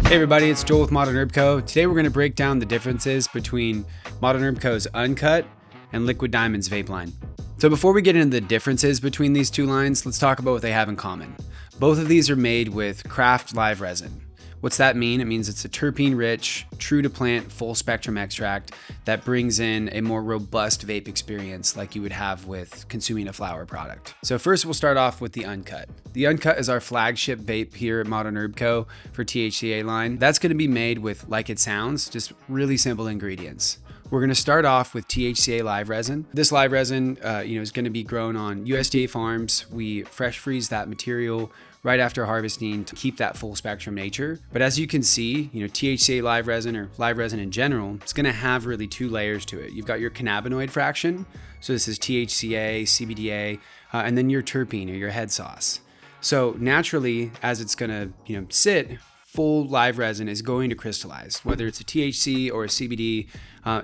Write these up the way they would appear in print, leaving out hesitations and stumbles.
Hey everybody, it's Joel with Modern Herb Co. Today we're going to break down the differences between Modern Herb Co.'s Uncut and Liquid Diamonds vape line. So before we get into the differences between these two lines, let's talk about what they have in common. Both of these are made with craft live resin. What's that mean? It means it's a terpene-rich, true-to-plant, full-spectrum extract that brings in a more robust vape experience like you would have with consuming a flower product. So first we'll start off with the Uncut. The Uncut is our flagship vape here at Modern Herb Co. for THCA line. That's going to be made with, like it sounds, just really simple ingredients. We're going to start off with THCA Live Resin. This live resin is going to be grown on USDA farms. We fresh freeze that material right after harvesting to keep that full spectrum nature. But as you can see, THCA live resin or live resin in general, it's going to have really two layers to it. You've got your cannabinoid fraction. So this is THCA, CBDA, and then your terpene or your head sauce. So naturally, as it's going to, sit, full live resin is going to crystallize. Whether it's a THC or a CBD,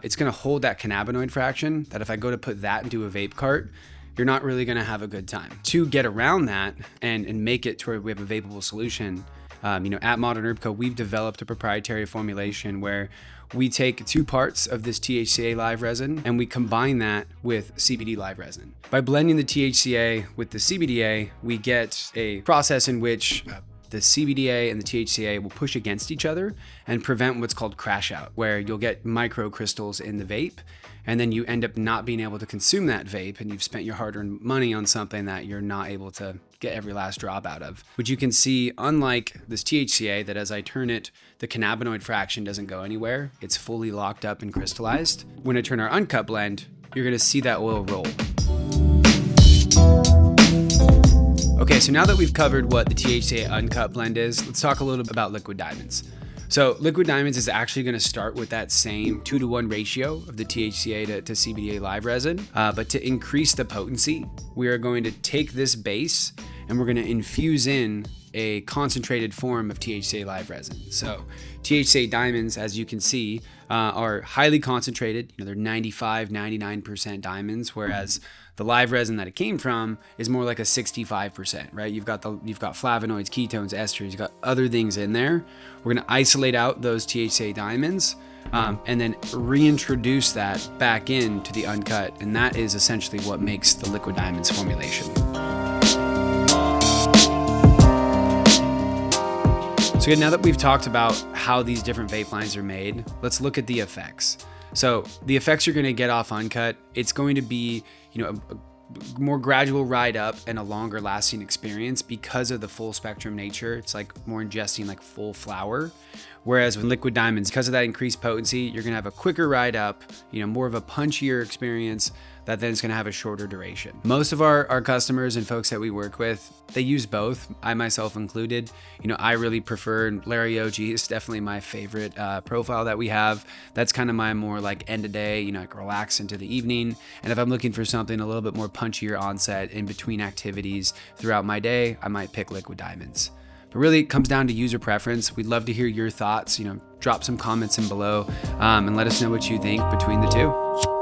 it's going to hold that cannabinoid fraction that if I go to put that into a vape cart, you're not really going to have a good time. To get around that and make it to where we have a vapable solution, at Modern Herb Co, we've developed a proprietary formulation where we take 2 parts of this THCA live resin and we combine that with CBD live resin. By blending the THCA with the CBDA, we get a process in which the CBDA and the THCA will push against each other and prevent what's called crash out, where you'll get microcrystals in the vape, and then you end up not being able to consume that vape, and you've spent your hard-earned money on something that you're not able to get every last drop out of. Which you can see, unlike this THCA, that as I turn it, the cannabinoid fraction doesn't go anywhere. It's fully locked up and crystallized. When I turn our Uncut blend, you're gonna see that oil roll. Okay, so now that we've covered what the THCA Uncut blend is, let's talk a little bit about Liquid Diamonds. So Liquid Diamonds is actually going to start with that same 2-to-1 ratio of the THCA to CBDA live resin, but to increase the potency, we are going to take this base and we're going to infuse in a concentrated form of THCA live resin. So THCA diamonds, as you can see, are highly concentrated. They're 95, 99% diamonds, whereas the live resin that it came from is more like a 65%, right? You've got flavonoids, ketones, esters, you've got other things in there. We're gonna isolate out those THCA diamonds and then reintroduce that back into the Uncut, and that is essentially what makes the Liquid Diamonds formulation. So good, now that we've talked about how these different vape lines are made, let's look at the effects. So the effects you're going to get off Uncut, it's going to be, a more gradual ride up and a longer lasting experience because of the full spectrum nature. It's like more ingesting like full flower. Whereas with Liquid Diamonds, because of that increased potency, you're going to have a quicker ride up, more of a punchier experience that then is going to have a shorter duration. Most of our customers and folks that we work with, they use both, I myself included. I really prefer Larry OG is definitely my favorite profile that we have. That's kind of my more like end of day, like relax into the evening. And if I'm looking for something a little bit more punchier onset in between activities throughout my day, I might pick Liquid Diamonds. But really, it comes down to user preference. We'd love to hear your thoughts. Drop some comments in below and let us know what you think between the two.